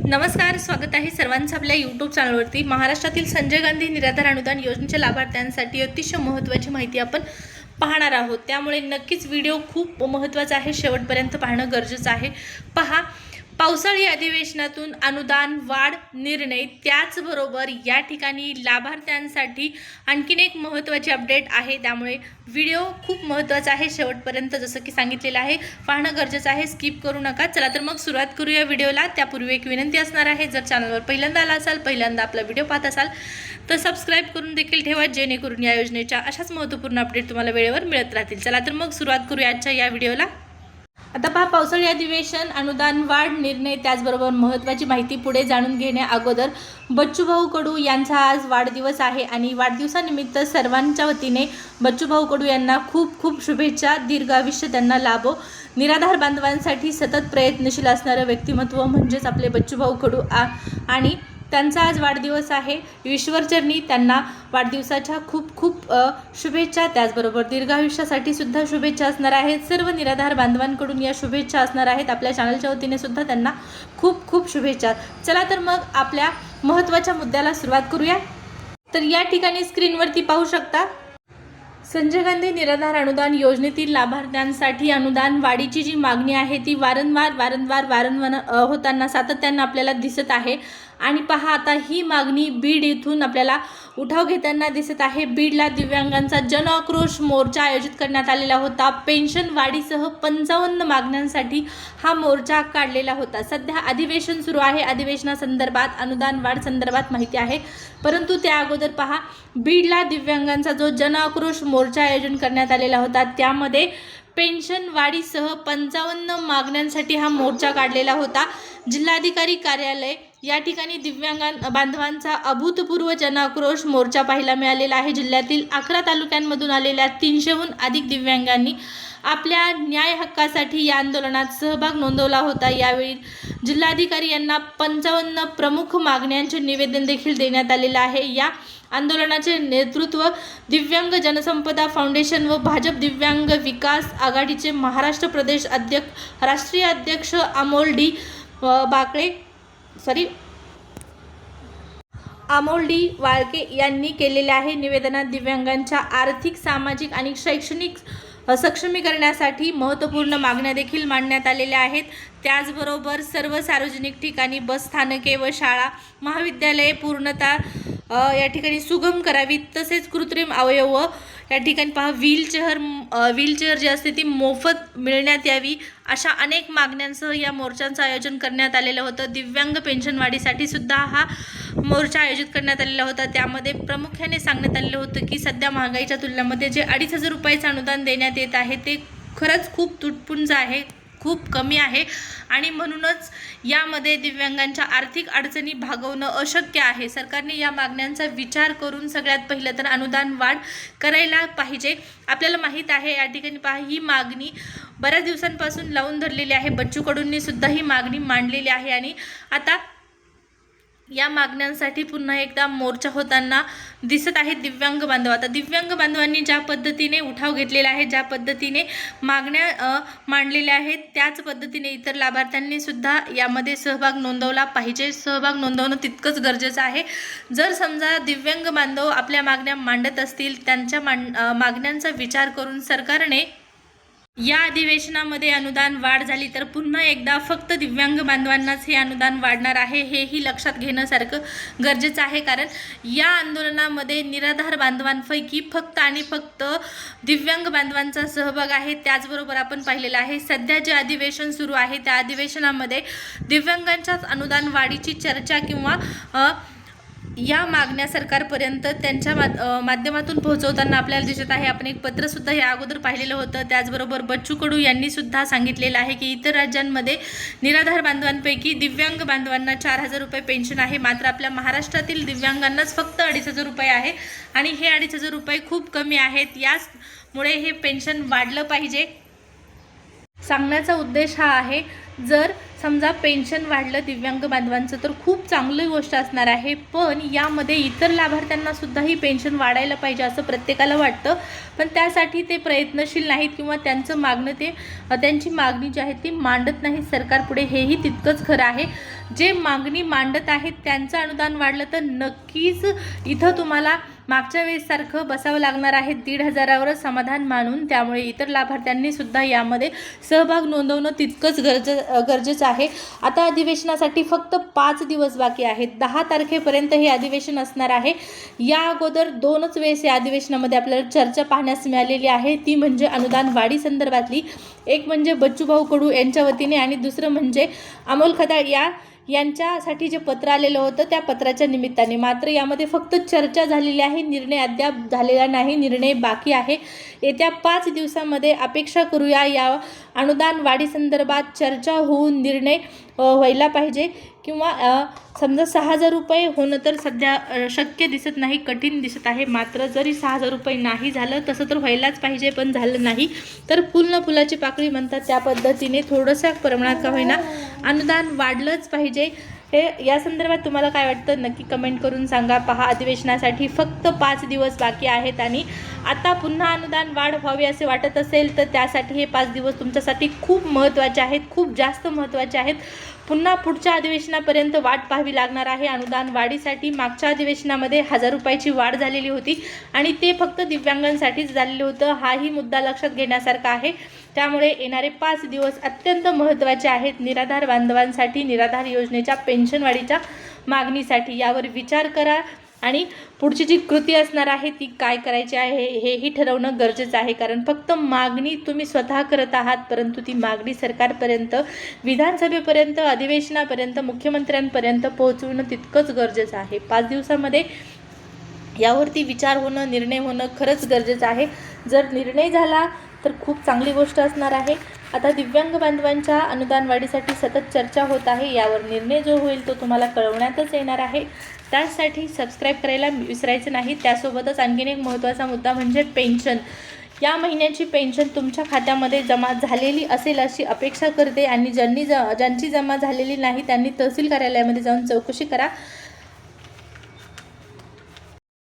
नमस्कार, स्वागत आहे सर्वांचं आपल्या यूट्यूब चॅनलवरती। महाराष्ट्रातील संजय गांधी निराधार अनुदान योजनेच्या लाभार्थ्यांसाठी अतिशय महत्त्वाची माहिती आपण पाहणार आहोत। त्यामुळे नक्कीच व्हिडिओ खूप महत्त्वाचा आहे, शेवटपर्यंत पाहणं गरजेचं आहे। पहा, पावसाळी अधिवेशनातून अनुदान वाढ निर्णय, त्याचबरोबर या ठिकाणी लाभार्थ्यांसाठी आणखीन एक महत्त्वाची अपडेट आहे। त्यामुळे व्हिडिओ खूप महत्त्वाचा आहे, शेवटपर्यंत जसं की सांगितलेलं आहे पाहणं गरजेचं आहे, स्किप करू नका। चला तर मग सुरुवात करूया व्हिडिओला। त्यापूर्वी एक विनंती असणार आहे, जर चॅनलवर पहिल्यांदा आला असाल, पहिल्यांदा आपला व्हिडिओ पाहत असाल तर सबस्क्राइब करून देखील ठेवा, जेणेकरून या योजनेच्या अशाच महत्त्वपूर्ण अपडेट तुम्हाला वेळेवर मिळत राहतील। चला तर मग सुरुवात करूया आजच्या या व्हिडिओला। आता पहा, पावसाळी अधिवेशन, अनुदान वाढ निर्णय, त्याचबरोबर महत्त्वाची माहिती पुढे जाणून घेण्या अगोदर बच्चूभाऊ कडू यांचा आज वाढदिवस आहे आणि वाढदिवसानिमित्त सर्वांच्या वतीने बच्चूभाऊ कडू यांना खूप खूप शुभेच्छा, दीर्घ आयुष्य त्यांना लाभो। निराधार बांधवांसाठी सतत प्रयत्नशील असणारं व्यक्तिमत्व म्हणजेच आपले बच्चूभाऊ कडू आणि त्यांचा आज वाढदिवस आहे। ईश्वरचरणी त्यांना वाढदिवसाच्या खूप खूप शुभेच्छा, त्याचबरोबर दीर्घायुष्यासाठी सुद्धा शुभेच्छा असणार आहेत। सर्व निराधार बांधवांकडून या शुभेच्छा असणार आहेत। आपल्या चॅनलच्या वतीने सुद्धा त्यांना खूप खूप शुभेच्छा। चला तर मग आपल्या महत्त्वाच्या मुद्द्याला सुरुवात करूया। तर या ठिकाणी स्क्रीनवरती पाहू शकता, संजय गांधी निराधार अनुदान योजनेतील लाभार्थ्यांसाठी अनुदान वाढीची जी मागणी आहे ती वारंवार होताना सातत्यानं आपल्याला दिसत आहे। आणि पहा, आता ही मागणी बीड येथून आपल्याला उठाव घेताना दिसत आहे। बीडला दिव्यांगांचा जन आक्रोश मोर्चा आयोजित करण्यात आलेला होता। पेन्शन वाढीसह 55 मागण्यांसाठी हा मोर्चा काढलेला होता। सध्या अधिवेशन सुरू आहे, अधिवेशनासंदर्भात अनुदान वाढ संदर्भात माहिती आहे। परंतु त्या अगोदर पहा, बीडला दिव्यांगांचा जो जन आक्रोश मोर्चा आयोजन करण्यात आलेला होता त्यामध्ये पेन्शन वाढीसह 55 मागण्यांसाठी हा मोर्चा काढलेला होता। जिल्हाधिकारी कार्यालय या ठिकाणी दिव्यांग बांधवांचा अभूतपूर्व जनाक्रोश मोर्चा पाहायला मिळालेला आहे। जिल्ह्यातील 11 तालुक्यांमधून आलेल्या 300हून अधिक दिव्यांगांनी आपल्या न्याय हक्कासाठी या आंदोलनात सहभाग नोंदवला होता। यावेळी जिल्हाधिकारी यांना 55 प्रमुख मागण्यांचे निवेदन देखील देण्यात आलेलं आहे। या आंदोलनाचे नेतृत्व दिव्यांग जनसंपदा फाउंडेशन व भाजप दिव्यांग विकास आघाडीचे महाराष्ट्र प्रदेश राष्ट्रीय अध्यक्ष अमोल डी वाळके यांनी केलेले आहे। निवेदनात दिव्यांगांच्या आर्थिक, सामाजिक आणि शैक्षणिक सक्षमीकरणासाठी महत्त्वपूर्ण मागण्या देखील मांडण्यात आलेल्या आहेत। त्याचबरोबर सर्व सार्वजनिक ठिकाणी बस स्थानके व शाळा महाविद्यालये पूर्णतः या ठिकाणी सुगम करावीत, तसेच कृत्रिम अवयव या ठिकाणी पहा व्हीलचेअर जी असते ती मोफत मिळण्यात यावी, अशा अनेक मागण्यांसह या मोर्चांचं आयोजन करण्यात आलेलं होतं। दिव्यांग पेन्शन वाढीसाठी सुद्धा हा मोर्चा आयोजित करण्यात आलेला होता। त्यामध्ये प्रामुख्याने सांगण्यात आलेलं होतं की सध्या महागाईच्या तुलनेमध्ये जे 2,500 रुपयाचं अनुदान देण्यात येत आहे ते खरंच खूप तुटपुंज आहे, खूप कमी आहे आणि म्हणूनच यामध्ये दिव्यांगांच्या आर्थिक अडचणी भागवणं अशक्य आहे। सरकारने या मागण्यांचा विचार करून सगळ्यात पहिलं तर अनुदान वाढ करायला पाहिजे। आपल्याला माहीत आहे, या ठिकाणी पहा, ही मागणी बऱ्याच दिवसांपासून लावून धरलेली आहे। बच्चू कडूंनी सुद्धा ही मागणी मांडलेली आहे आणि आता या मागण्यांसाठी पुन्हा एकदा मोर्चा होताना दिसत आहे दिव्यांग बांधव। आता दिव्यांग बांधवांनी ज्या पद्धतीने उठाव घेतलेला आहे, ज्या पद्धतीने मागण्या मांडलेल्या आहेत, त्याच पद्धतीने इतर लाभार्थ्यांनी सुद्धा यामध्ये सहभाग नोंदवला पाहिजे। सहभाग नोंदवणं तितकंच गरजेचं आहे। जर समजा दिव्यांग बांधव आपल्या मागण्या मांडत असतील, त्यांच्या मागण्यांचा विचार करून सरकारने या अधिवेशनामध्ये अनुदान वाढ झाली तर पुन्हा एकदा फक्त दिव्यांग बांधवांनाच हे अनुदान वाढणार आहे, हेही लक्षात घेण्यासारखं गरजेचं आहे। कारण या आंदोलनामध्ये निराधार बांधवांपैकी फक्त आणि फक्त दिव्यांग बांधवांचा सहभाग आहे। त्याचबरोबर आपण पाहिलेलं आहे, सध्या जे अधिवेशन सुरू आहे त्या अधिवेशनामध्ये दिव्यांगांच्याच अनुदान वाढीची चर्चा किंवा या मागण्या सरकारपर्यंत त्यांच्या माध्यमातून पोहोचवताना आपल्याला दिसत आहे। आपण एक पत्र सुद्धा या अगोदर पाहिलेलं होतं। त्याचबरोबर बच्चू कडू यांनी सुद्धा सांगितलेलं आहे की इतर राज्यांमध्ये निराधार बांधवांपैकी दिव्यांग बांधवांना 4,000 रुपये पेन्शन आहे, मात्र आपल्या महाराष्ट्रातील दिव्यांगांनाच फक्त 2,500 रुपये आहे आणि हे 2,500 रुपये खूप कमी आहेत। याचमुळे हे पेन्शन वाढलं पाहिजे। सांगण्याचा उद्देश हा आहे, जर समजा पेन्शन वाढलं दिव्यांग बांधवांचं तर खूप चांगली गोष्ट असणार आहे, पण यामध्ये इतर लाभार्थ्यांना सुद्धा ही पेन्शन वाढायला पाहिजे असं प्रत्येकाला वाटतं, पण त्यासाठी ते प्रयत्नशील नाहीत किंवा त्यांची मागणी जी आहे ती मांडत नाही सरकारपुढे, हेही तितकंच खरं आहे। जे मागणी मांडत आहेत त्यांचं अनुदान वाढलं तर नक्कीच इथं तुम्हाला मागच्या वेळेसारखं बसावं लागणार आहे 1,500वर समाधान मानून. त्यामुळे इतर लाभार्थ्यांनी सुद्धा यामध्ये सहभाग नोंदवणं तितकंच गरजेचं आहे. आता अधिवेशनासाठी फक्त 5 दिवस बाकी आहेत. 10 तारखेपर्यंत हे अधिवेशन असणार आहे. या अगोदर 2च वेळेस या अधिवेशनामध्ये आपल्याला चर्चा पाहण्यास मिळालेली आहे. ती म्हणजे अनुदान वाढी संदर्भातली. एक म्हणजे बच्चूभाऊ कडू यांच्या वतीने आणि दुसरं म्हणजे अमोल खताळ यांच्यासाठी जे पत्र आलेलं होतं त्या पत्राच्या निमित्ताने. मात्र यामध्ये फक्त चर्चा झालेली आहे, निर्णय अद्याप झालेला नाही, निर्णय बाकी आहे. येत्या 5 दिवसामध्ये अपेक्षा करूया या अनुदान वाढी संदर्भात चर्चा होऊन निर्णय व्हायला पाहिजे. किंवा समजा 6,000 रुपये होणं तर सध्या शक्य दिसत नाही, कठीण दिसत आहे. मात्र जरी 6,000 रुपये नाही झालं तसं तर व्हायलाच पाहिजे, पण झालं नाही तर फुल न फुलाची पाकळी म्हणतात त्या पद्धतीने थोडंसं प्रमाणात का होईना अनुदान वाढलंच पाहिजे. हे या संदर्भात तुम्हाला काय वाटतं नक्की कमेंट करून सांगा. पहा, अधिवेशनासाठी फक्त 5 दिवस बाकी आहेत आणि आता पुन्हा अनुदान वाढ व्हावी असे वाटत असेल तर त्यासाठी हे 5 दिवस तुमच्यासाठी खूप महत्त्वाचे आहेत, खूप जास्त महत्त्वाचे आहेत. पुन्हा पुढच्या अधिवेशनापर्यंत वाट पाहावी लागणार आहे अनुदान वाढीसाठी. मागच्या अधिवेशनामध्ये 1,000 रुपयाची वाढ झालेली होती आणि ते फक्त दिव्यांगांसाठीच झालेलं होतं. हाही मुद्दा लक्षात घेण्यासारखा आहे. त्यामुळे येणारे 5 दिवस अत्यंत महत्त्वाचे आहेत निराधार बांधवांसाठी, निराधार योजनेच्या पेन्शन वाढीच्या मागणीसाठी. यावर विचार करा आणि पुढची जी कृती असणार आहे ती काय करायची आहे हेही ठरवणं गरजेचं आहे. कारण फक्त मागणी तुम्ही स्वतः करत आहात, परंतु ती मागणी सरकारपर्यंत, विधानसभेपर्यंत, अधिवेशनापर्यंत, मुख्यमंत्र्यांपर्यंत पोहोचवणं तितकंच गरजेचं आहे. 5 दिवसामध्ये यावरती विचार होणं, निर्णय होणं खरंच गरजेचं आहे. जर निर्णय झाला तर खूप चांगली गोष्ट असणार आहे. आता दिव्यांग बांधवांच्या अनुदान वाढीसाठी सतत चर्चा होत आहे. यावर निर्णय जो होईल तो तुम्हाला कळवण्यातच येणार आहे. त्यासाठी सबस्क्राईब करायला विसरायचं नाही. त्यासोबतच आणखीन एक महत्त्वाचा मुद्दा म्हणजे पेन्शन. या महिन्याची पेन्शन तुमच्या खात्यामध्ये जमा झालेली असेल अशी अपेक्षा करते आणि ज्यांची जमा झालेली नाही त्यांनी तहसील कार्यालयामध्ये जाऊन चौकशी करा.